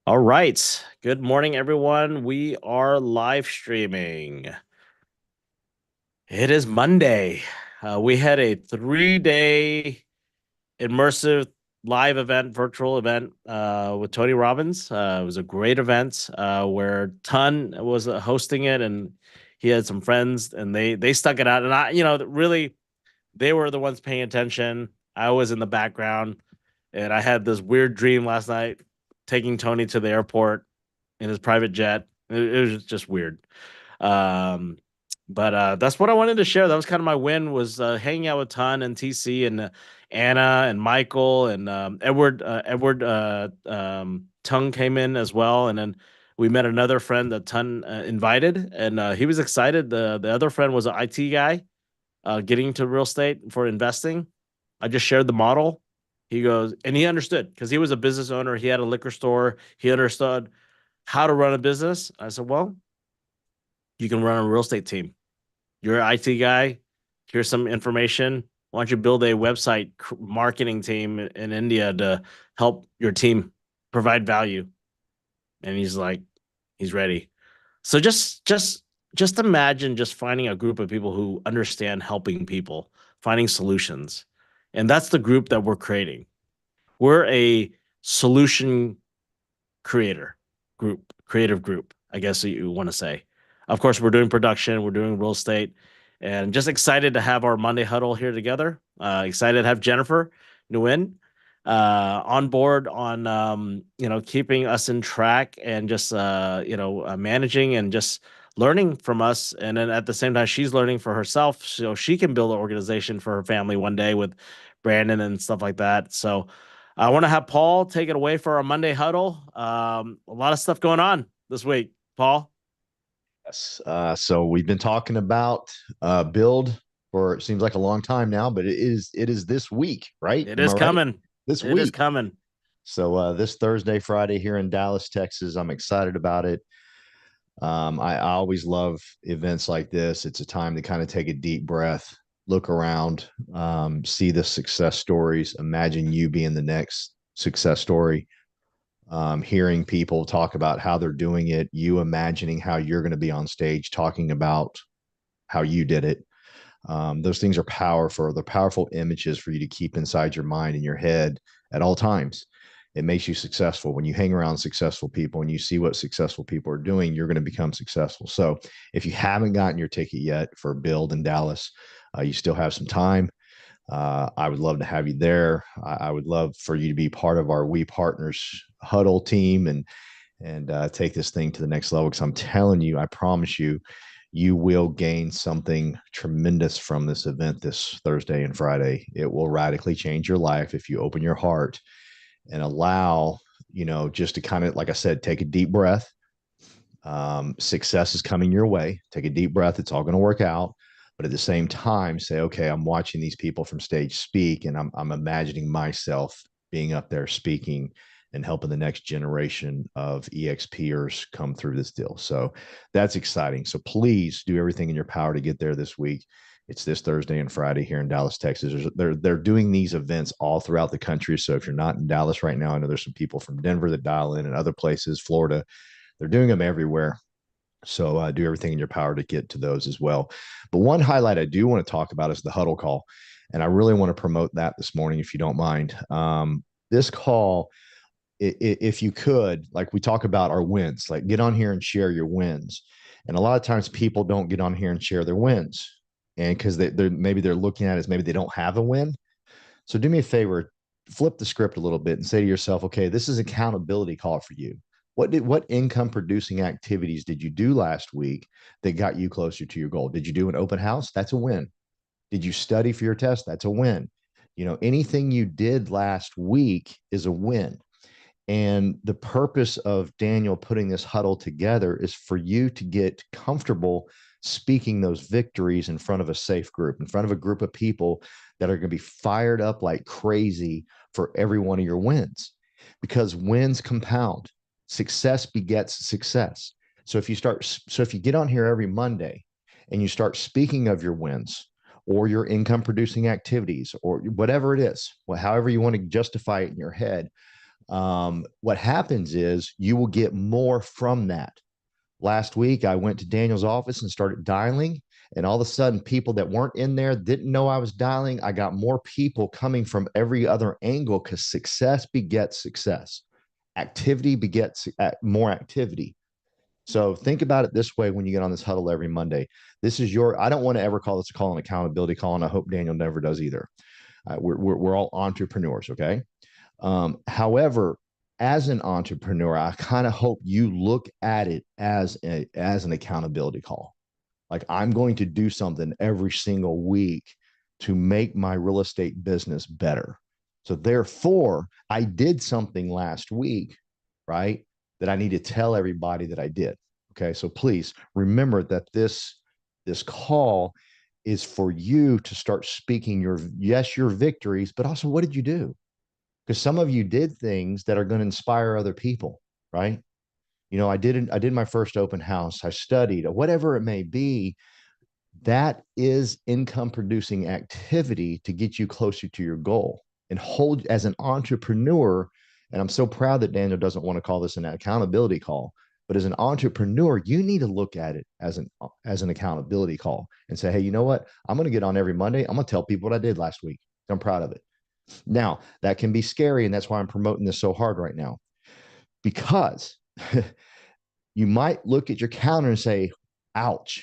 All right. Good morning, everyone. We are live streaming. It is Monday. We had a 3-day immersive live event, virtual event with Tony Robbins. It was a great event where Ton was hosting it, and he had some friends, and they stuck it out. And really, they were the ones paying attention. I was in the background, and I had this weird dream last night, taking Tony to the airport in his private jet. It was just weird. Um, but that's what I wanted to share. That was kind of my win was hanging out with Ton and TC and Anna and Michael and Edward Tung came in as well, and then we met another friend that Ton invited, and he was excited. The other friend was an IT guy getting to real estate for investing. I just shared the model. He goes, and he understood because he was a business owner. He had a liquor store. He understood how to run a business. I said, well, you can run a real estate team. You're an IT guy. Here's some information. Why don't you build a website marketing team in India to help your team provide value? And he's like, he's ready. So just imagine just finding a group of people who understand helping people, finding solutions. And that's the group that we're creating. We're a solution creator group, creative group, I guess you want to say. Of course, we're doing production, we're doing real estate, and just excited to have our Monday huddle here together. Excited to have Jennifer Nguyen on board on keeping us in track and just managing and just learning from us. And then at the same time, she's learning for herself so she can build an organization for her family one day with Brandon and stuff like that. So I want to have Paul take it away for our Monday huddle. A lot of stuff going on this week. Paul, Yes. So we've been talking about build for it seems like a long time now, but it is this week, right? it Am I is right? coming. This It is week. coming. So this Thursday, Friday here in Dallas, Texas. I'm excited about it. I always love events like this. It's a time to kind of take a deep breath, look around, see the success stories. Imagine you being the next success story. Hearing people talk about how they're doing it, you imagining how you're going to be on stage talking about how you did it. Those things are powerful. They're powerful images for you to keep inside your mind and your head at all times. It makes you successful. When you hang around successful people and you see what successful people are doing, you're going to become successful. So if you haven't gotten your ticket yet for Build in Dallas, you still have some time. I would love to have you there. I would love for you to be part of our We Partners huddle team and take this thing to the next level. Because I'm telling you, I promise you, you will gain something tremendous from this event this Thursday and Friday. It will radically change your life if you open your heart and allow, just to kind of, like I said, take a deep breath. Success is coming your way. Take a deep breath. It's all going to work out. But at the same time, say, okay, I'm watching these people from stage speak, and I'm imagining myself being up there speaking and helping the next generation of EXPers come through this deal. So that's exciting. So please do everything in your power to get there this week. It's this Thursday and Friday here in Dallas, Texas. They're doing these events all throughout the country. So if you're not in Dallas right now, I know there's some people from Denver that dial in and other places, Florida. They're doing them everywhere. So do everything in your power to get to those as well. But one highlight I do want to talk about is the huddle call. And I really want to promote that this morning, if you don't mind. This call, if you could, like we talk about our wins, like get on here and share your wins. And a lot of times people don't get on here and share their wins. And because they're looking at it as maybe they don't have a win. So do me a favor, flip the script a little bit and say to yourself, okay, this is accountability call for you. What income producing activities did you do last week that got you closer to your goal? Did you do an open house? That's a win. Did you study for your test? That's a win. Anything you did last week is a win. And the purpose of Daniel putting this huddle together is for you to get comfortable speaking those victories in front of a safe group, in front of a group of people that are going to be fired up like crazy for every one of your wins, because wins compound. Success begets success. So if you get on here every Monday and you start speaking of your wins or your income producing activities or whatever it is, however you want to justify it in your head, What happens is you will get more from that. Last week, I went to Daniel's office and started dialing. And all of a sudden, people that weren't in there didn't know I was dialing. I got more people coming from every other angle because success begets success. Activity begets more activity. So think about it this way when you get on this huddle every Monday. This is I don't want to ever call this a call an accountability call, and I hope Daniel never does either. We're all entrepreneurs, okay? However, as an entrepreneur, I kind of hope you look at it as an accountability call. Like, I'm going to do something every single week to make my real estate business better. So therefore, I did something last week, right? That I need to tell everybody that I did. Okay. So please remember that this call is for you to start speaking your victories, but also, what did you do? Because some of you did things that are going to inspire other people, right? I did my first open house. I studied, whatever it may be. That is income producing activity to get you closer to your goal and hold as an entrepreneur. And I'm so proud that Daniel doesn't want to call this an accountability call, but as an entrepreneur, you need to look at it as an accountability call and say, hey, you know what? I'm going to get on every Monday. I'm going to tell people what I did last week. I'm proud of it. Now, that can be scary, and that's why I'm promoting this so hard right now, because you might look at your calendar and say, ouch,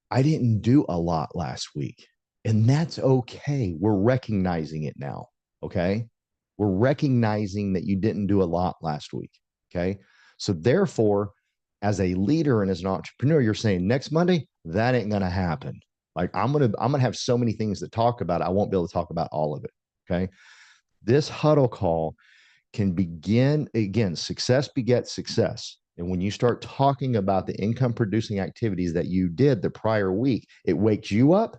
I didn't do a lot last week. And that's okay. We're recognizing it now. Okay. We're recognizing that you didn't do a lot last week. Okay. So therefore, as a leader and as an entrepreneur, you're saying next Monday, that ain't going to happen. Like, I'm going to have so many things to talk about. I won't be able to talk about all of it. Okay. This huddle call can begin again, success begets success. And when you start talking about the income producing activities that you did the prior week, it wakes you up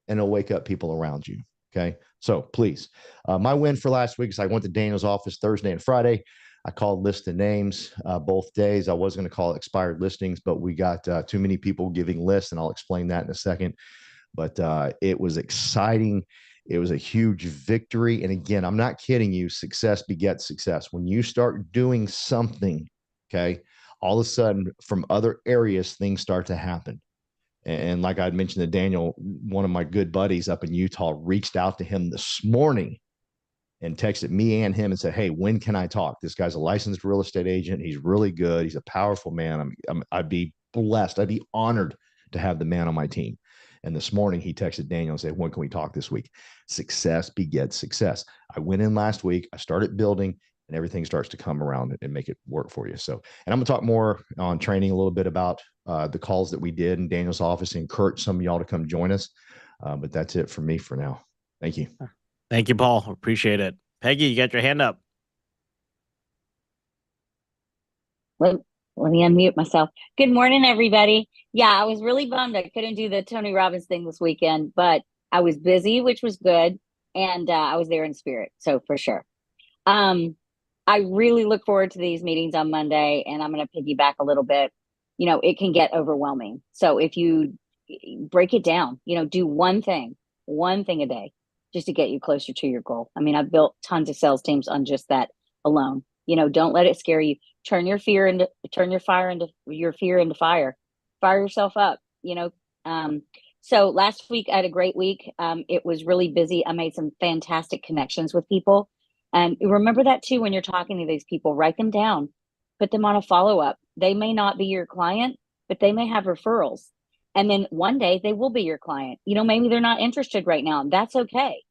and it'll wake up people around you. Okay. So please, my win for last week is I went to Daniel's office Thursday and Friday. I called list of names both days. I was going to call it expired listings, but we got too many people giving lists, and I'll explain that in a second. But it was exciting. It was a huge victory. And again, I'm not kidding you. Success begets success. When you start doing something, okay, all of a sudden from other areas, things start to happen. And like I'd mentioned to Daniel, one of my good buddies up in Utah reached out to him this morning and texted me and him and said, hey, when can I talk? This guy's a licensed real estate agent. He's really good. He's a powerful man. I'd be blessed. I'd be honored to have the man on my team. And this morning he texted Daniel and said, when can we talk this week? Success begets success. I went in last week. I started building, and everything starts to come around and make it work for you. So, and I'm going to talk more on training a little bit about the calls that we did in Daniel's office, and encourage some of y'all to come join us. But that's it for me for now. Thank you. Thank you, Paul. Appreciate it. Peggy, you got your hand up. Let me unmute myself. Good morning, everybody. Yeah, I was really bummed I couldn't do the Tony Robbins thing this weekend, but I was busy, which was good. And I was there in spirit. So for sure. I really look forward to these meetings on Monday, and I'm going to piggyback a little bit. It can get overwhelming. So if you break it down, do one thing a day just to get you closer to your goal. I mean, I've built tons of sales teams on just that alone. Don't let it scare you. Turn your fear into fire. Fire yourself up. So last week I had a great week. It was really busy. I made some fantastic connections with people. And remember that too, when you're talking to these people, write them down, put them on a follow-up. They may not be your client, but they may have referrals. And then one day they will be your client. Maybe they're not interested right now. That's okay.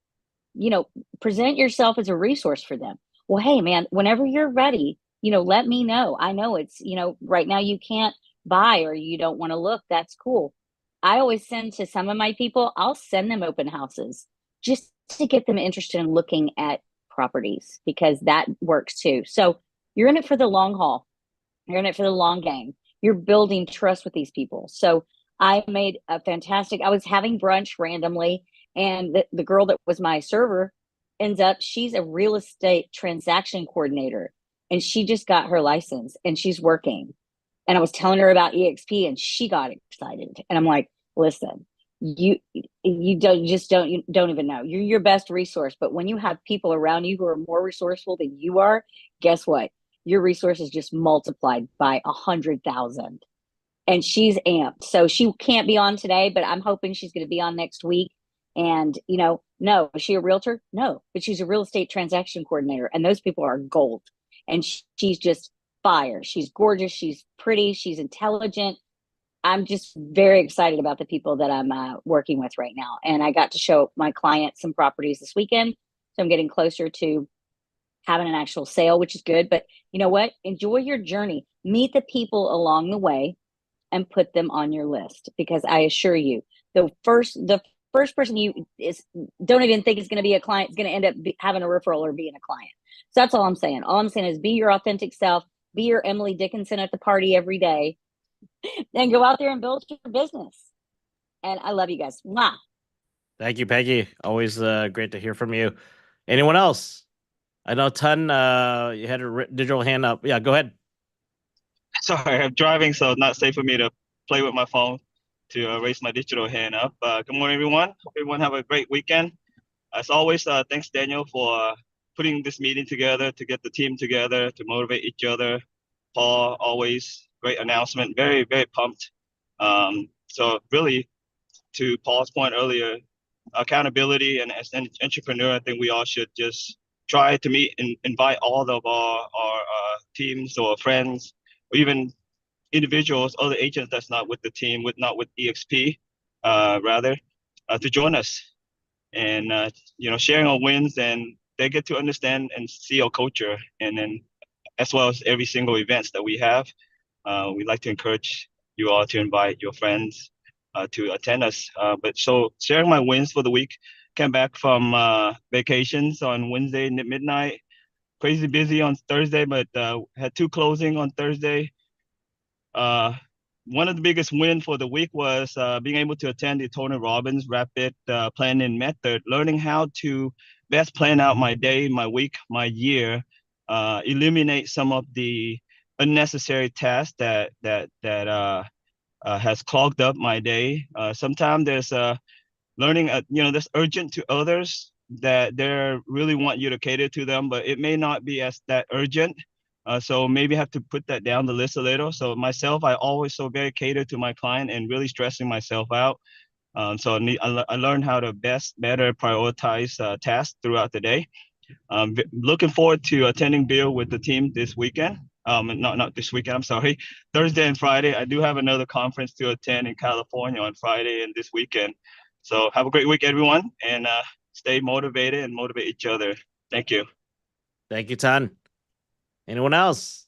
Present yourself as a resource for them. Well, hey man, whenever you're ready, let me know. I know it's, right now you can't buy or you don't want to look. That's cool. I always send to some of my people, I'll send them open houses just to get them interested in looking at properties, because that works too. So you're in it for the long haul. You're in it for the long game. You're building trust with these people. So I was having brunch randomly, and the girl that was my server she's a real estate transaction coordinator, and she just got her license and she's working. And I was telling her about EXP and she got excited. And I'm like, listen, you don't even know. You're your best resource. But when you have people around you who are more resourceful than you are, guess what? Your resources just multiplied by 100,000. And she's amped. So she can't be on today, but I'm hoping she's going to be on next week. And, no, is she a realtor? No, but she's a real estate transaction coordinator. And those people are gold. And she's just fire. She's gorgeous. She's pretty. She's intelligent. I'm just very excited about the people that I'm working with right now. And I got to show my clients some properties this weekend. So I'm getting closer to having an actual sale, which is good. But you know what? Enjoy your journey. Meet the people along the way and put them on your list, because I assure you, the first person you don't even think is going to be a client is going to end up having a referral or being a client. So that's all I'm saying. All I'm saying is be your authentic self, be your Emily Dickinson at the party every day, and go out there and build your business. And I love you guys. Mwah. Thank you, Peggy. Always great to hear from you. Anyone else? I know Ton, you had a digital hand up. Yeah, go ahead. Sorry, I'm driving, so it's not safe for me to play with my phone to raise my digital hand up. Good morning, everyone. Hope everyone have a great weekend. As always, thanks, Daniel, for putting this meeting together, to get the team together, to motivate each other. Paul, always great announcement. Very, very pumped. So really, to Paul's point earlier, accountability, and as an entrepreneur, I think we all should just try to meet and invite all of our teams or friends, or even individuals, other agents that's not with the team, not with EXP, rather, to join us, and sharing our wins, and they get to understand and see our culture, and then as well as every single events that we have. We'd like to encourage you all to invite your friends to attend us. But so sharing my wins for the week, came back from vacations on Wednesday midnight, crazy busy on Thursday, but had 2 closing on Thursday. One of the biggest wins for the week was being able to attend the Tony Robbins Rapid Planning Method, learning how to best plan out my day, my week, my year, eliminate some of the unnecessary tasks that has clogged up my day. Sometimes there's learning, that's urgent to others, that they really want you to cater to them, but it may not be as that urgent. So maybe have to put that down the list a little. So myself, I always so very cater to my client and really stressing myself out. So I learned how to better prioritize tasks throughout the day. Looking forward to attending Bill with the team this weekend. Not this weekend, I'm sorry. Thursday and Friday. I do have another conference to attend in California on Friday and this weekend. So have a great week, everyone, and stay motivated and motivate each other. Thank you. Thank you, Ton. Anyone else?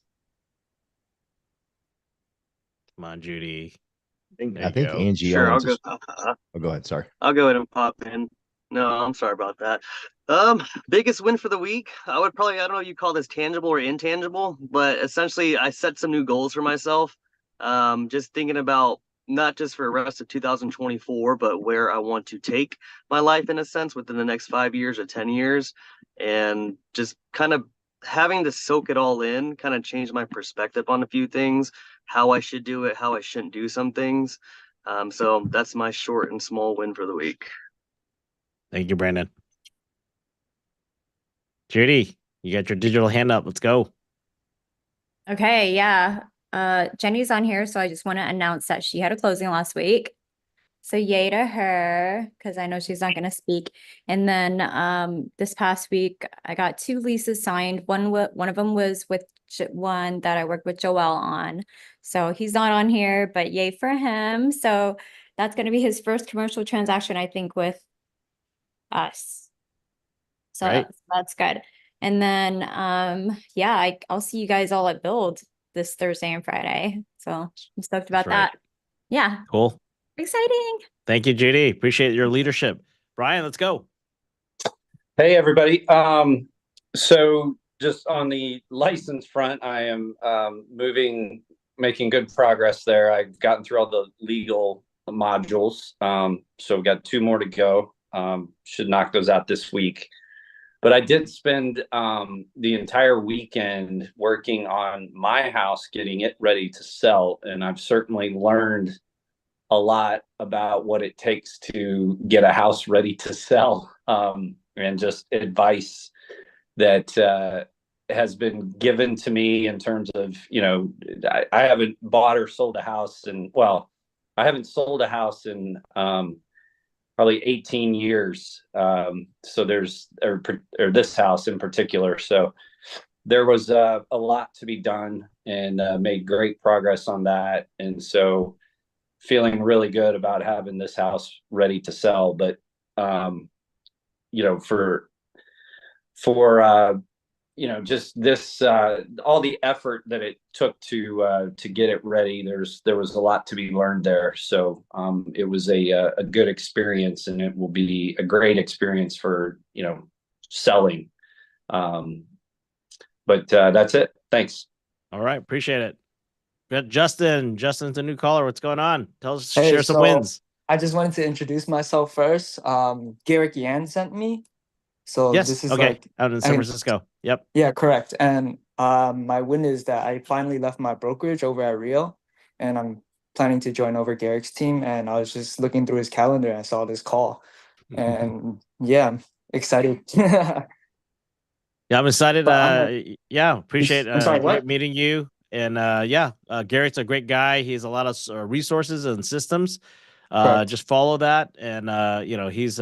Come on, Judy. I think Angie. Sure, Owens go ahead. Sorry. I'll go ahead and pop in. No, I'm sorry about that. Biggest win for the week. I don't know if you call this tangible or intangible, but essentially I set some new goals for myself. Just thinking about not just for the rest of 2024, but where I want to take my life in a sense within the next 5 years or 10 years, and just kind of having to soak it all in, kind of change my perspective on a few things, how I should do it, how I shouldn't do some things. So that's my short and small win for the week. Thank you, Brandon. Judy, you got your digital hand up. Let's go. Okay, yeah. Jenny's on here, so I just want to announce that she had a closing last week. So yay to her, because I know she's not going to speak. And then this past week, I got 2 leases signed. One of them was with one that I worked with Joel on. So he's not on here, but yay for him. So that's going to be his first commercial transaction, I think, with us. So Right. that's good. And then yeah, I'll see you guys all at Build this Thursday and Friday. So I'm stoked about That's right. that. Yeah, Cool. exciting. Thank you, Judy. Appreciate your leadership. Brian, let's go. Hey, everybody. So just on the license front, I am making good progress there. I've gotten through all the legal modules. So we've got 2 more to go. Should knock those out this week. But I did spend the entire weekend working on my house, getting it ready to sell. And I've certainly learned a lot about what it takes to get a house ready to sell, and just advice that has been given to me in terms of, I haven't bought or sold a house I haven't sold a house in probably 18 years. So or this house in particular. So there was a lot to be done, and made great progress on that. And so feeling really good about having this house ready to sell. But, for just this, all the effort that it took to get it ready, there was a lot to be learned there. So it was a good experience, and it will be a great experience for selling. But that's it. Thanks. All right, appreciate it. Got Justin. Justin's a new caller. What's going on? Tell us, Hey, share some so wins. I just wanted to introduce myself first. Garrick Yan sent me. So Yes. this is Okay. like, Out in San Francisco. Yep. yeah, correct. And my win is that I finally left my brokerage over at Rio, and I'm planning to join over Garrick's team. And I was just looking through his calendar and I saw this call. And yeah, I'm excited. Yeah, I'm excited. But I'm Yeah, appreciate I'm sorry, what? meeting you. And Garrett's a great guy. He has a lot of resources and systems. Correct. Just follow that, and he's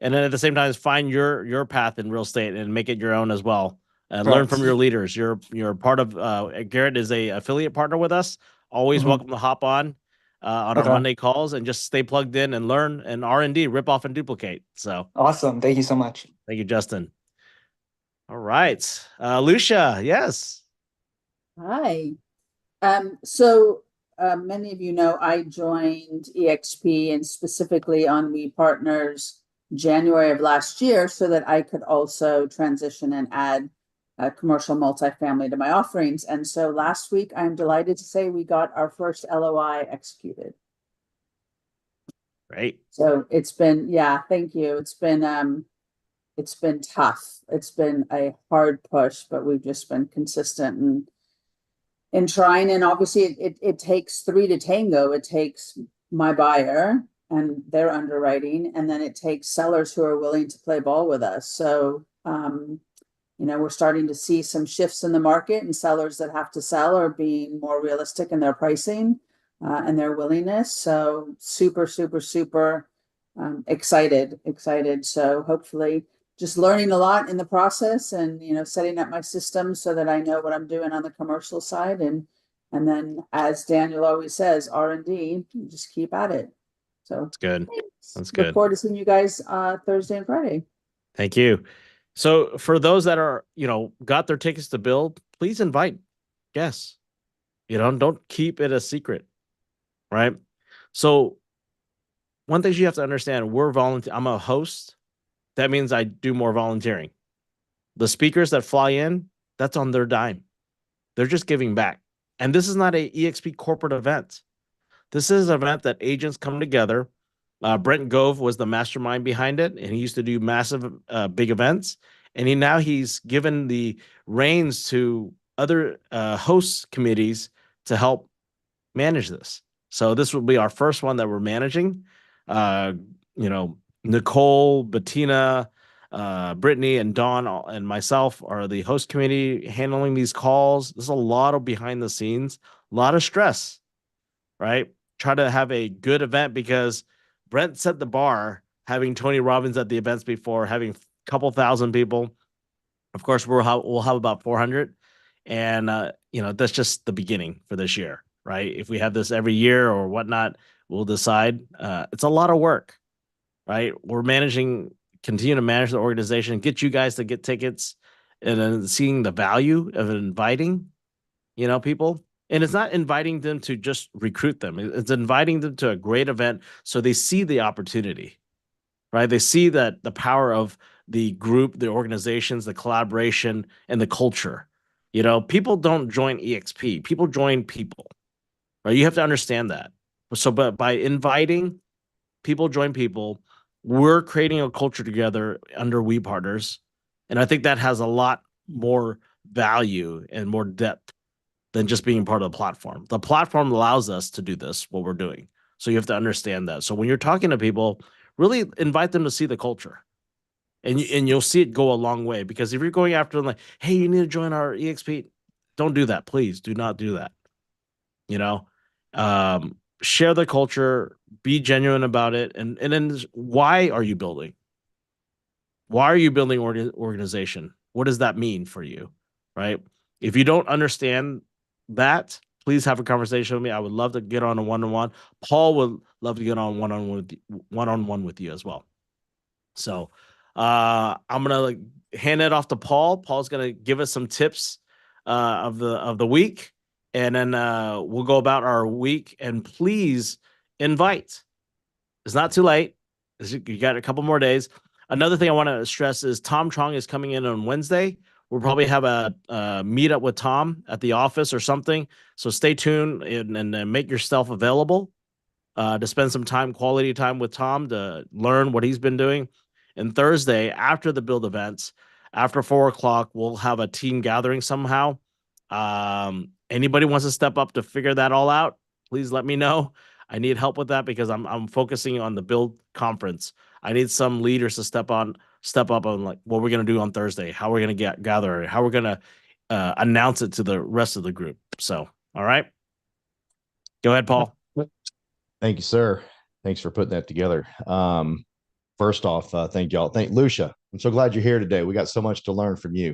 and then at the same time, find your path in real estate and make it your own as well. And learn Correct. from your leaders. You're part of. Garrett is a affiliate partner with us. Always Mhm. welcome to hop on our Okay. Monday calls and just stay plugged in and learn and R&D, rip off and duplicate. So Awesome. Thank you so much. thank you, Justin. All right, Lucia. Yes. Hi. Many of you know I joined EXP and specifically on We Partners January of last year so that I could also transition and add commercial multifamily to my offerings. And so last week, I'm delighted to say we got our first LOI executed. Great. So it's been, yeah, thank you. It's been tough. It's been a hard push, but we've just been consistent and trying. And obviously it takes three to tango. It takes my buyer and their underwriting, and then it takes sellers who are willing to play ball with us. So, we're starting to see some shifts in the market, and sellers that have to sell are being more realistic in their pricing and their willingness. So super, super, super excited. So hopefully just learning a lot in the process and, setting up my system so that I know what I'm doing on the commercial side. And then, as Daniel always says, R&D, just keep at it. So That's good. thanks. That's good. Look forward to seeing you guys Thursday and Friday. Thank you. So for those that are, got their tickets to build, please invite guests. Don't keep it a secret, right? So one thing you have to understand, I'm a host. That means I do more volunteering. The speakers that fly in, that's on their dime. They're just giving back. And this is not a EXP corporate event. This is an event that agents come together. Brent Gove was the mastermind behind it, and he used to do massive, big events. And he's given the reins to other host committees to help manage this. So this will be our first one that we're managing. Nicole, Bettina, Brittany, and Dawn and myself are the host committee handling these calls. There's a lot of behind the scenes, a lot of stress, right? Try to have a good event because Brent set the bar, having Tony Robbins at the events before, having a couple thousand people. Of course, we'll have about 400. And, that's just the beginning for this year, right? If we have this every year or whatnot, we'll decide. It's a lot of work, right? We're continue to manage the organization, get you guys to get tickets, and then seeing the value of inviting, people. And it's not inviting them to just recruit them. It's inviting them to a great event so they see the opportunity, right? They see that the power of the group, the organizations, the collaboration, and the culture. People don't join EXP. People join people, right? You have to understand that. So, but by inviting people, join people, we're creating a culture together under We Partners. And I think that has a lot more value and more depth than just being part of the platform. The platform allows us to do this, what we're doing, So you have to understand that. So when you're talking to people, really invite them to see the culture. And you'll see it go a long way, because if you're going after them like, hey, you need to join our EXP, don't do that. Please do not do that. Share the culture, be genuine about it. And then why are you building? Why are you building organization? What does that mean for you? Right? If you don't understand that, please have a conversation with me. I would love to get on a one-on-one. Paul would love to get on one-on-one with you as well. So I'm gonna hand it off to Paul. Paul's gonna give us some tips of the week, and then we'll go about our week. And please invite. It's not too late. You got a couple more days. Another thing I want to stress is Tom Chong is coming in on Wednesday. We'll probably have a meetup with Tom at the office or something. So stay tuned and make yourself available to spend some quality time with Tom to learn what he's been doing. And Thursday, after the build events, after 4:00, we'll have a team gathering somehow. Anybody wants to step up to figure that all out, please let me know. I need help with that because I'm focusing on the build conference. I need some leaders to step up on like what we're gonna do on Thursday, how we're gonna gather, how we're gonna announce it to the rest of the group. So, all right, go ahead, Paul. Thank you, sir. Thanks for putting that together. First off, thank y'all. Thank Lucia. I'm so glad you're here today. We got so much to learn from you.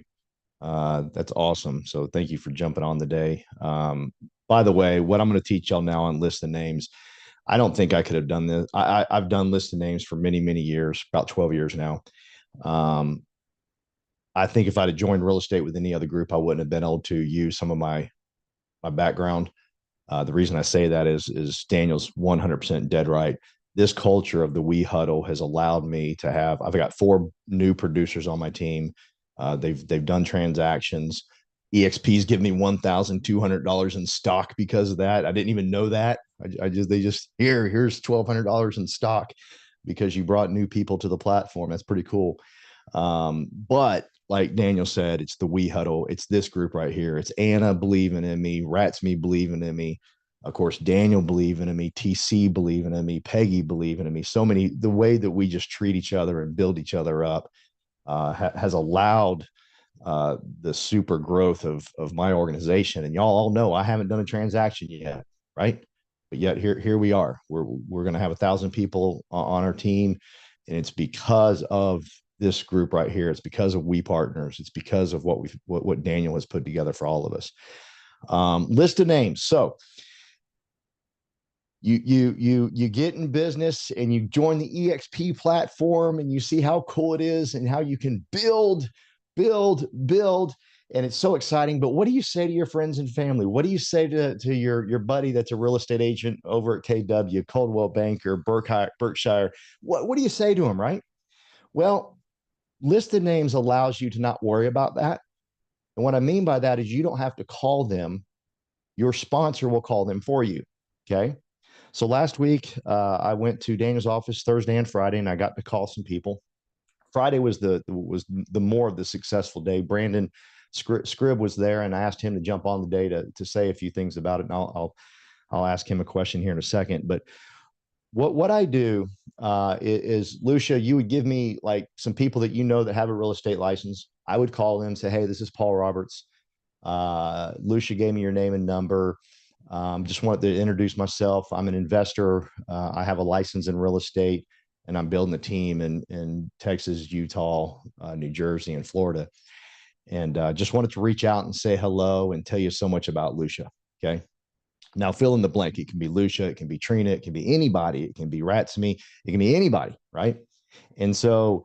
That's awesome. So thank you for jumping on the day. By the way, what I'm going to teach y'all now on list of names, I don't think I could have done this. I've done list of names for many, many years, about 12 years now. I think if I'd have joined real estate with any other group, I wouldn't have been able to use some of my background. The reason I say that is Daniel's 100% dead right. This culture of the We Huddle has allowed me to have, I've got 4 new producers on my team. They've done transactions. EXP's given me $1,200 in stock because of that. I didn't even know that. Here's $1,200 in stock because you brought new people to the platform. That's pretty cool. But like Daniel said, it's the We Huddle. It's this group right here. It's Anna believing in me, Ratsme believing in me. Of course, Daniel believing in me, TC believing in me, Peggy believing in me. So many, the way that we just treat each other and build each other up has allowed the super growth of my organization. And y'all all know I haven't done a transaction yet, right? But yet here we are. We're going to have 1,000 people on our team, and it's because of this group right here. It's because of We Partners. It's because of what Daniel has put together for all of us. List of names. So you get in business and you join the EXP platform and you see how cool it is and how you can build, and it's so exciting. But what do you say to your friends and family? What do you say to your buddy that's a real estate agent over at KW, Coldwell Banker, Berkshire? What do you say to him, right? Well, list of names allows you to not worry about that. And what I mean by that is you don't have to call them. Your sponsor will call them for you. Okay. So last week, I went to Daniel's office Thursday and Friday, and I got to call some people. Friday was the more of the successful day. Brandon Scribb was there, and I asked him to jump on the day to say a few things about it. And I'll ask him a question here in a second. But what I do is, Lucia, you would give me like some people that you know that have a real estate license. I would call them and say, hey, this is Paul Roberts. Lucia gave me your name and number. Just wanted to introduce myself. I'm an investor. I have a license in real estate, and I'm building a team in Texas, Utah, New Jersey, and Florida. And just wanted to reach out and say hello and tell you so much about Lucia. Okay. Now fill in the blank. It can be Lucia. It can be Trina. It can be anybody. It can be Ratsme. It can be anybody. Right. And so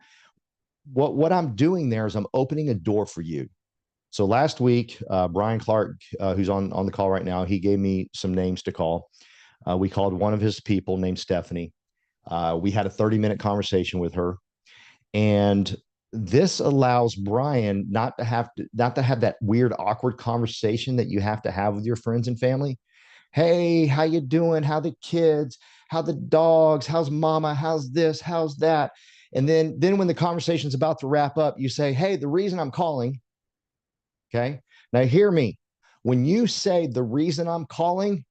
what I'm doing there is I'm opening a door for you. So last week, Brian Clark, who's on the call right now, he gave me some names to call. We called one of his people named Stephanie. We had a 30-minute conversation with her. And this allows Brian not to have that weird, awkward conversation that you have to have with your friends and family. Hey, how you doing? How the kids? How the dogs? How's mama? How's this? How's that? And then when the conversation's about to wrap up, you say, hey, the reason I'm calling. Okay. Now hear me. When you say the reason I'm calling,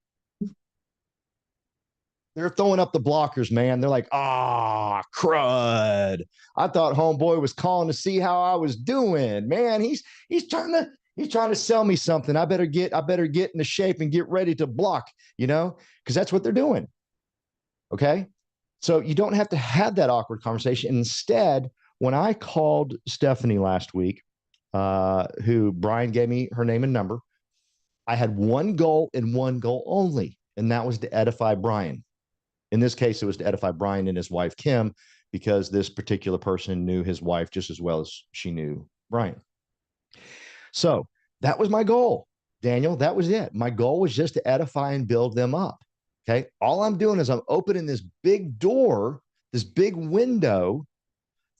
They're throwing up the blockers, man. They're like, ah, crud. I thought homeboy was calling to see how I was doing. Man, he's trying to sell me something. I better get into shape and get ready to block, because that's what they're doing. Okay. So you don't have to have that awkward conversation. Instead, when I called Stephanie last week, who Brian gave me her name and number, I had one goal and one goal only, and that was to edify Brian. In this case, it was to edify Brian and his wife, Kim, because this particular person knew his wife just as well as she knew Brian. So that was my goal, Daniel. That was it. My goal was just to edify and build them up. Okay. All I'm doing is I'm opening this big door, this big window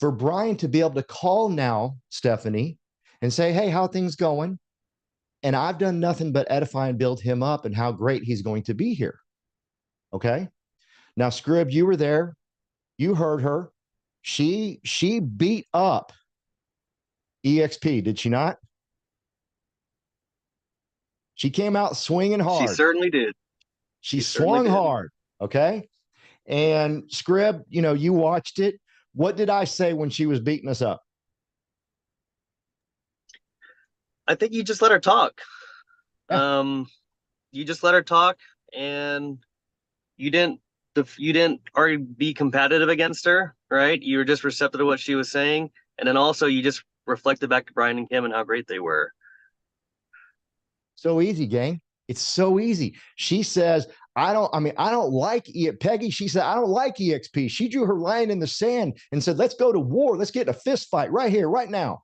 for Brian to be able to call now, Stephanie, and say, hey, how are things going? And I've done nothing but edify and build him up and how great he's going to be here. Okay. Now, Scrib, you were there. You heard her. She beat up EXP, did she not? She came out swinging hard. She certainly did. She swung hard. Okay. And Scrib, you watched it. What did I say when she was beating us up? I think you just let her talk. Yeah. You just let her talk, and you didn't already be competitive against her, right? You were just receptive to what she was saying, and then also you just reflected back to Brian and Kim and how great they were. So easy, gang. It's so easy. She says, I don't like Peggy. She said, I don't like EXP. She drew her line in the sand and said, let's go to war. Let's get in a fist fight right here, right now.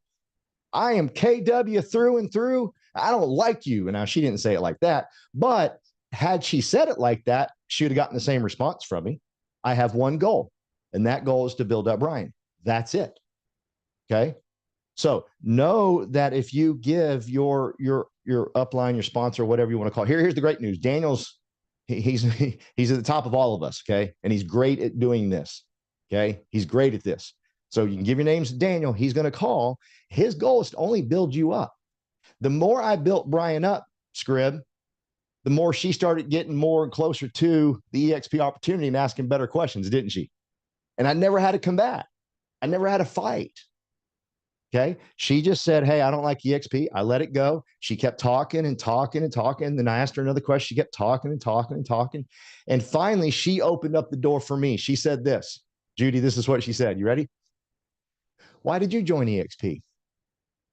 I am KW through and through. I don't like you. And now she didn't say it like that, but had she said it like that, she would have gotten the same response from me. I have one goal, and that goal is to build up Brian. That's it. Okay. So know that if you give your upline, your sponsor, whatever you want to call it, here's the great news. Daniel's he's at the top of all of us. Okay. And he's great at doing this. Okay. He's great at this. So you can give your names to Daniel. He's going to call. His goal is to only build you up. The more I built Brian up, Scrib, the more she started getting more and closer to the EXP opportunity and asking better questions, didn't she? And I never had to combat. I never had to fight. Okay. She just said, hey, I don't like EXP. I let it go. She kept talking and talking and talking. Then I asked her another question. She kept talking and talking and talking. And finally, she opened up the door for me. She said this, Judy, this is what she said. You ready? Why did you join EXP?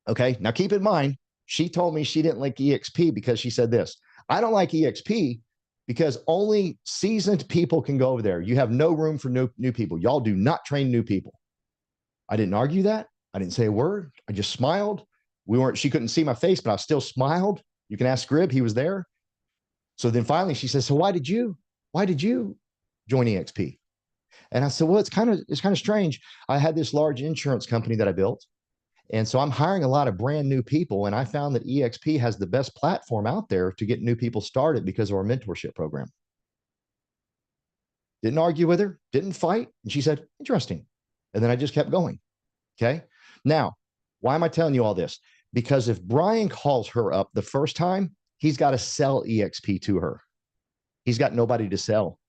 Okay. Now keep in mind, she told me she didn't like EXP because she said this. I don't like EXP because only seasoned people can go over there. You have no room for new people. Y'all do not train new people. I didn't argue that. I didn't say a word. I just smiled. She couldn't see my face, but I still smiled. You can ask Scrib, he was there. So then finally she says, so why did you join EXP? And I said, well, it's kind of strange. I had this large insurance company that I built. And so I'm hiring a lot of brand new people. And I found that EXP has the best platform out there to get new people started because of our mentorship program. Didn't argue with her, didn't fight. And she said, interesting. And then I just kept going. Okay. Now, why am I telling you all this? Because if Brian calls her up the first time, he's got to sell EXP to her. He's got nobody to sell.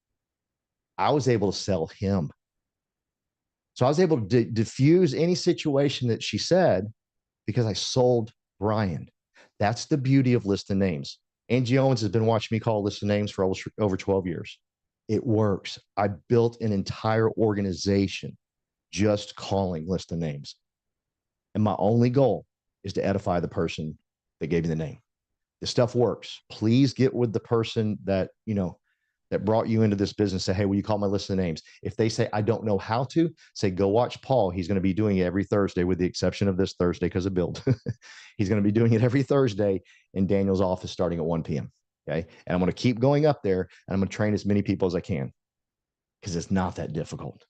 I was able to sell him. So I was able to diffuse any situation that she said because I sold Brian. That's the beauty of List of Names. Angie Owens has been watching me call List of Names for over 12 years. It works. I built an entire organization just calling List of Names. And my only goal is to edify the person that gave me the name. This stuff works. Please get with the person that, that brought you into this business. Say, hey, will you call my list of names? If they say, I don't know how to, say, go watch Paul. He's going to be doing it every Thursday with the exception of this Thursday because of build. He's going to be doing it every Thursday in Daniel's office starting at 1 p.m. Okay. And I'm going to keep going up there and I'm going to train as many people as I can because it's not that difficult.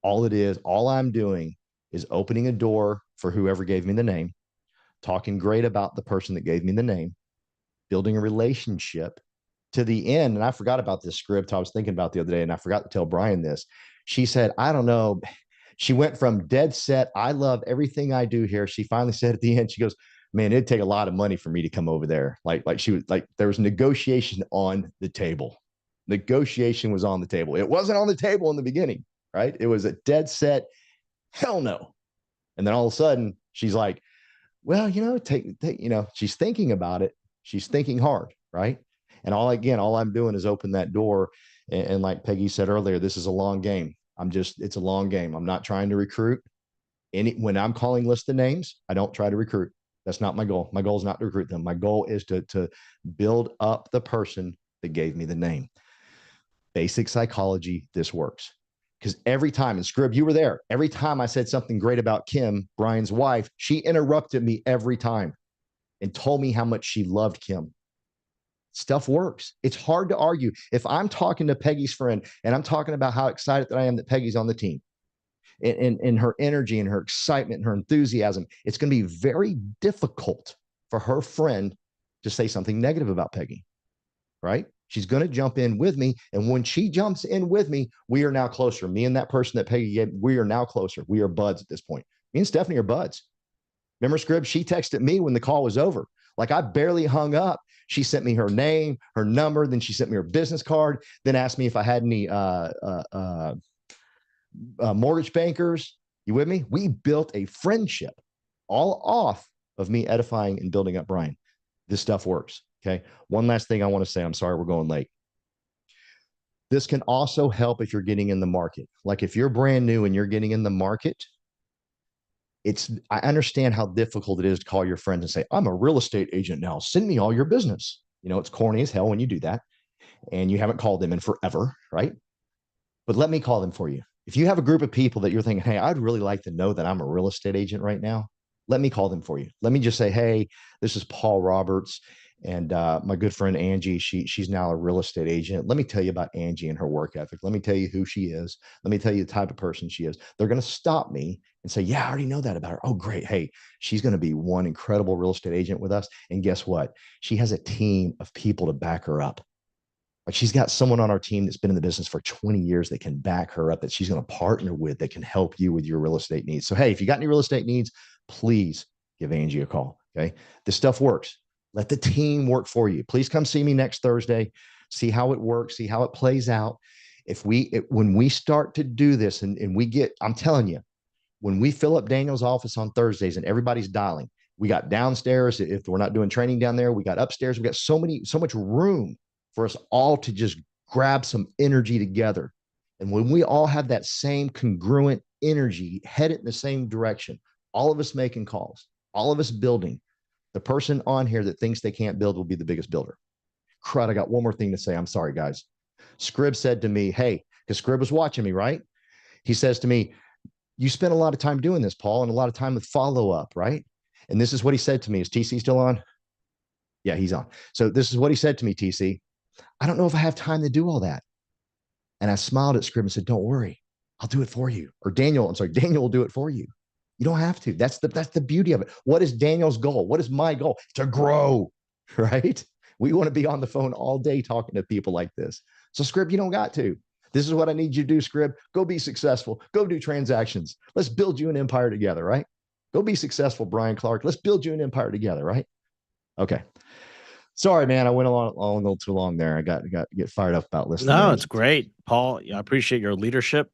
All I'm doing is opening a door for whoever gave me the name, talking great about the person that gave me the name, building a relationship to the end. And I forgot about this script I was thinking about the other day, and I forgot to tell Brian this. She said, I don't know. She went from dead set, I love everything I do here. She finally said at the end, she goes, man, it'd take a lot of money for me to come over there. Like she was like, there was negotiation on the table. Negotiation was on the table. It wasn't on the table in the beginning, right? It was a dead set, hell no. And then all of a sudden she's like, well, she's thinking about it. She's thinking hard, right? And all I'm doing is open that door. And like Peggy said earlier, this is a long game. It's a long game. I'm not trying to recruit. When I'm calling list of names, I don't try to recruit. That's not my goal. My goal is not to recruit them. My goal is to build up the person that gave me the name. Basic psychology, this works. Because every time, and Scrib, you were there, every time I said something great about Kim, Brian's wife, she interrupted me every time and told me how much she loved Kim. Stuff works. It's hard to argue. If I'm talking to Peggy's friend and I'm talking about how excited that I am that Peggy's on the team, and her energy and her excitement and her enthusiasm, it's going to be very difficult for her friend to say something negative about Peggy, right? She's going to jump in with me. And when she jumps in with me, we are now closer. Me and that person that Peggy gave, we are now closer. We are buds at this point. Me and Stephanie are buds. Remember, Scrib, she texted me when the call was over. Like, I barely hung up. She sent me her name, her number. Then she sent me her business card. Then asked me if I had any mortgage bankers. You with me? We built a friendship all off of me edifying and building up Brian. This stuff works. Okay. One last thing I want to say. I'm sorry we're going late. This can also help if you're getting in the market. Like, if you're brand new and you're getting in the market, I understand how difficult it is to call your friends and say, I'm a real estate agent now. Send me all your business. It's corny as hell when you do that and you haven't called them in forever, right? But let me call them for you. If you have a group of people that you're thinking, hey, I'd really like to know that I'm a real estate agent right now, let me call them for you. Let me just say, hey, this is Paul Roberts. And my good friend Angie, she's now a real estate agent. Let me tell you about Angie and her work ethic. Let me tell you who she is. Let me tell you the type of person she is. They're going to stop me and say, yeah, I already know that about her. Oh, great. Hey, she's going to be one incredible real estate agent with us. And guess what? She has a team of people to back her up. Like, she's got someone on our team that's been in the business for 20 years that can back her up, that she's going to partner with, that can help you with your real estate needs. So, hey, if you got any real estate needs, please give Angie a call. Okay. This stuff works. Let the team work for you. Please come see me next Thursday. See how it works. See how it plays out. When we start to do this and I'm telling you, when we fill up Daniel's office on Thursdays and everybody's dialing, we got downstairs. If we're not doing training down there, we got upstairs. We got so much room for us all to just grab some energy together. And when we all have that same congruent energy, headed in the same direction, all of us making calls, all of us building, the person on here that thinks they can't build will be the biggest builder. Crud, I got one more thing to say. I'm sorry, guys. Scrib said to me, hey, because Scrib was watching me, right? He says to me, you spent a lot of time doing this, Paul, and a lot of time with follow-up, right? And this is what he said to me. Is TC still on? Yeah, he's on. So this is what he said to me, TC. I don't know if I have time to do all that. And I smiled at Scrib and said, don't worry, I'll do it for you. Or Daniel will do it for you. You don't have to. That's the beauty of it. What is Daniel's goal? What is my goal? To grow, right? We want to be on the phone all day talking to people like this. So Scrib, you don't got to. This is what I need you to do, Scrib. Go be successful. Go do transactions. Let's build you an empire together, right? Go be successful, Brian Clark. Let's build you an empire together, right? Okay. Sorry, man. I went a little too long there. I got to get fired up about listening. No, it's great, Paul. I appreciate your leadership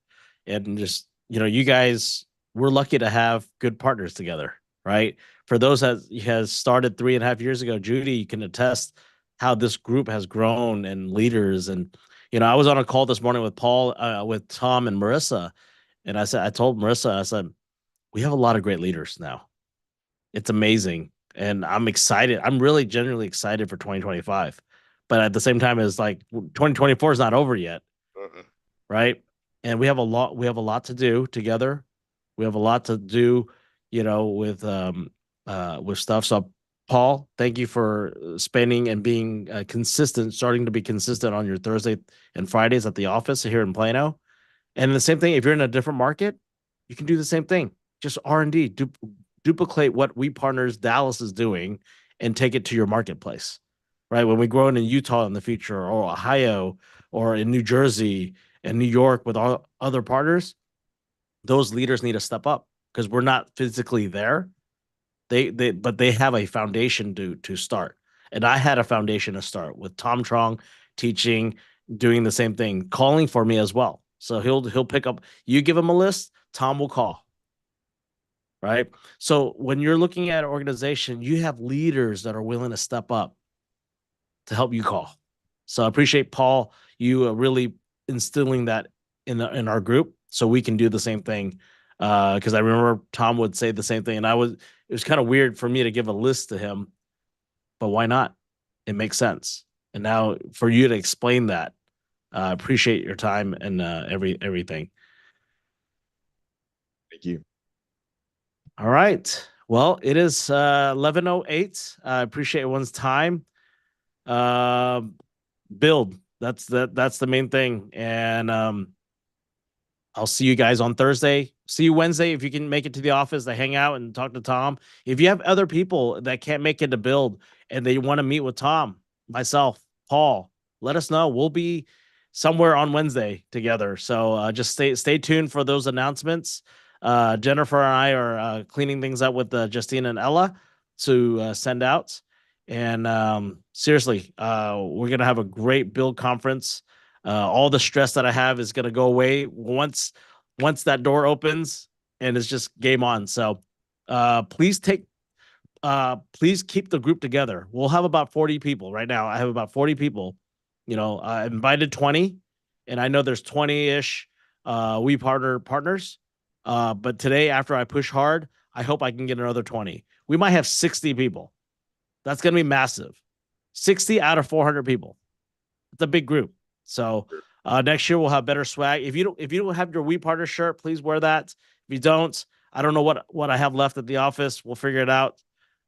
and just, you guys, we're lucky to have good partners together, right? For those that has started 3.5 years ago, Judy, you can attest how this group has grown and leaders. And, I was on a call this morning with Paul, with Tom and Marissa. And I told Marissa, we have a lot of great leaders now. It's amazing. And I'm excited. I'm really genuinely excited for 2025. But at the same time, it's like 2024 is not over yet. Right. And we have a lot to do together. We have a lot to do, with stuff. So, Paul, thank you for spending and being consistent, starting to be consistent on your Thursday and Fridays at the office here in Plano. And the same thing, if you're in a different market, you can do the same thing. Just R&D, duplicate what We Partners Dallas is doing and take it to your marketplace, right? When we grow in Utah in the future, or Ohio, or in New Jersey and New York with all other partners, those leaders need to step up because we're not physically there. But they have a foundation to start. And I had a foundation to start with Tom Trong teaching, doing the same thing, calling for me as well. So he'll pick up. You give him a list, Tom will call. Right. So when you're looking at an organization, you have leaders that are willing to step up to help you call. So I appreciate Paul, you really instilling that in our group, so we can do the same thing. Because I remember Tom would say the same thing, and it was kind of weird for me to give a list to him, but why not? It makes sense. And now for you to explain that, appreciate your time and everything. Thank you. All right. Well, it is 11:08. I appreciate everyone's time. Build. That's the main thing. And I'll see you guys on Thursday. See you Wednesday if you can make it to the office to hang out and talk to Tom. If you have other people that can't make it to Build and they want to meet with Tom, myself, Paul, let us know. We'll be somewhere on Wednesday together. So just stay tuned for those announcements. Jennifer and I are cleaning things up with Justine and Ella to send out. And seriously, we're going to have a great Build conference. All the stress that I have is going to go away once that door opens, and it's just game on. So please keep the group together. We'll have about 40 people right now. I have about 40 people. I invited 20, and I know there's 20-ish we partners. But today, after I push hard, I hope I can get another 20. We might have 60 people. That's going to be massive. 60 out of 400 people. It's a big group. So next year we'll have better swag. If you don't have your We Partner shirt, please wear that. If you don't, I don't know what I have left at the office. We'll figure it out.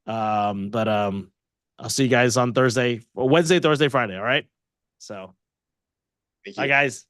But I'll see you guys on Thursday, Wednesday, Thursday, Friday. All right. So, Thank you. bye guys.